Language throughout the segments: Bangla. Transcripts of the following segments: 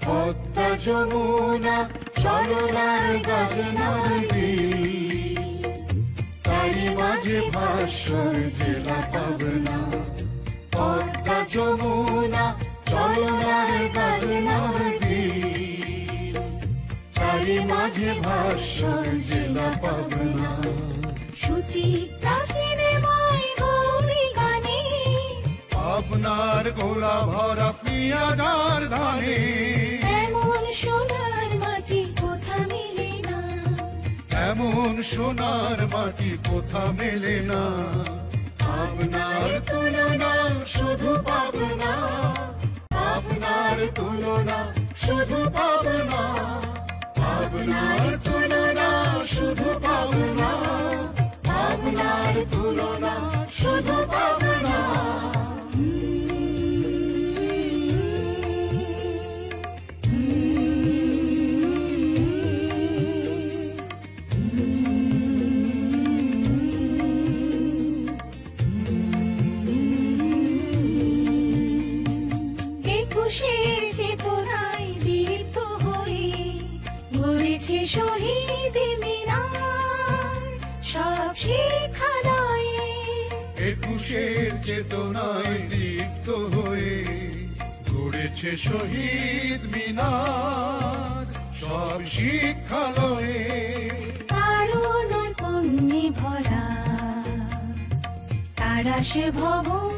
পদ্মা যমুনা চলনার গাজনার বিল, তারি মাঝে ভাস্বর জেলা পাবনা। পদ্মা যমুনা চলনার গাজনার বিল, তারি মাঝে ভাস্বর জেলা পাবনা। সুচিত্রা সিনেমায় গৌরী গানে, আপনার গোলা ভরা পিয়াজার ধানে। এমন সোনার মাটি কোথা মেলে না, এমন সোনার মাটি কোথা মেলে না। আপনার তুলনা শুধু পাবনা, আপনার তুলনা শুধু পাবনা, আপনার তুলনা শুধু পাবনা, আপনার তুলনা শুধু পাবনা। একুশের চেতনায় দীপ্ত হয়ে গড়েছে শহীদ মিনার সব শিক্ষালয়ে। একুশের চেতনায় দীপ্ত হয়ে গড়েছে শহীদ মিনার সব শিক্ষালয়ে। কারো নৈপুণ্যে ভরা তারা সে ভবন,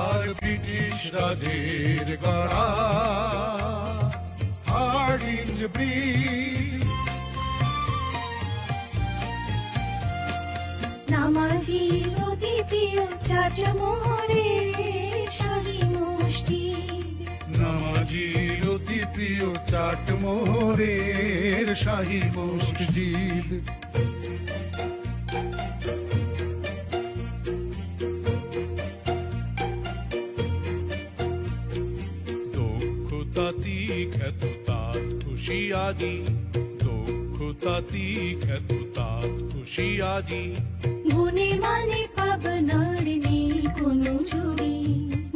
আর ব্রিটিশ রাজের গড়া হার্ডিঞ্জ ব্রিজ। নামাজির অতি প্রিয় চাটমোহরের শাহী মসজিদ, নামাজির অতি প্রিয় চাটমোহরের শাহী মসজিদ। দক্ষতাতি খ্যাত তাঁত হুঁশিয়ারি, দক্ষতাতি খ্যাত তাঁত হুঁশিয়ারি। গুণে মানে পাবনার নেই কোনো ঝুড়ি,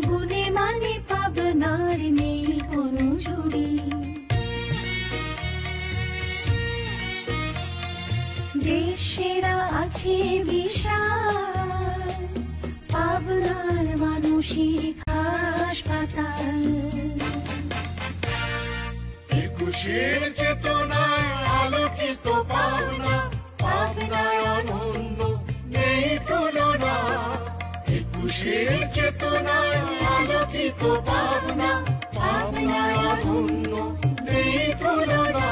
গুণে মানে পাবনার নেই কোনো ঝুড়ি। দেশ সেরা আছে বিশাল পাবনার মানসিক হাসপাতাল। একুশের চেতনায় আলোকিত পাবনা, পাবনায় অনন্য নেই তুলনা। একুশের চেতনায় আলোকিত পাবনা, পাবনায় অনন্য নেই তুলনা।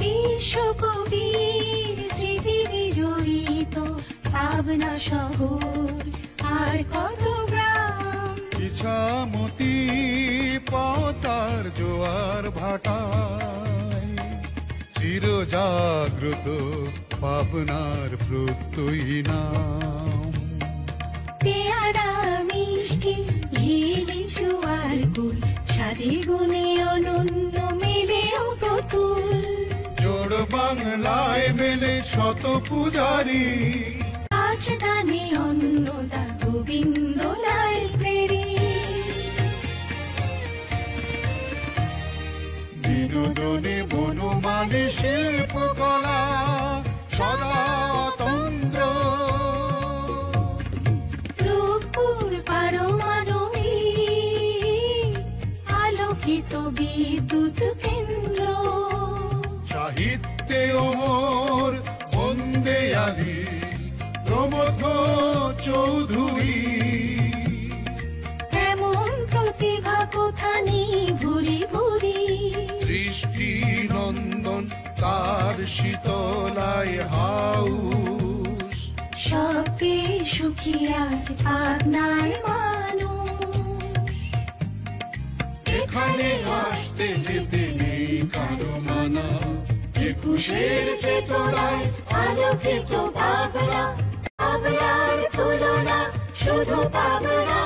বিশ্বকবির স্মৃতি বিজড়িত পাবনা শহর আর কত গ্রাম। ইছামতি পতার জোয়ার ভাটায় চিরজাগ্রত পাবনার প্রত্যয়ী নাম। পেয়ারা মিষ্টি ঘিলি জোয়ার গুল, স্বাদে গুণে অনন্য মেলেও প্রতুল। জোড় বাংলায় মেলে শত পূজারি, আজ দানে অন্নদা গোবিন্দ লাইব্রেরি। বিনোদনে বনমালী শিল্পকলা সদাতন্ত্র। রূপপুর পারমাণবিক আলোকিত বিদ্যুৎ কেন্দ্র। সাহিত্যে অমর বন্দে আলী প্রমথ চৌধুরী। এমন প্রতিভা কোথা নেই ভুরি ভুরি। দৃষ্টি নন্দন তার শীতলায় হাউস। সব পেয়ে সুখী আজ পাবনার মানুষ। এখানে আসতে যেতে নেই কারো মানা। একুশের চেতনায় আলোকিত পাবনা, পাবনার তুলনা শুধু পাবনা।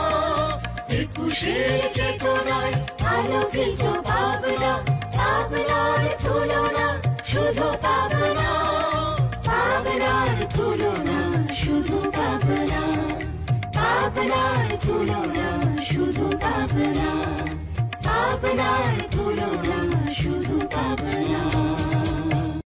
একুশের চেতনায় আলোকিত পাবনা, পাবনার তুলনা শুধু পাবনা, পাবনার তুলনা শুধু পাবনা। পাবনার তুলনা শুধু পাবনা, পাবনার তুলনা শুধু পাবনা।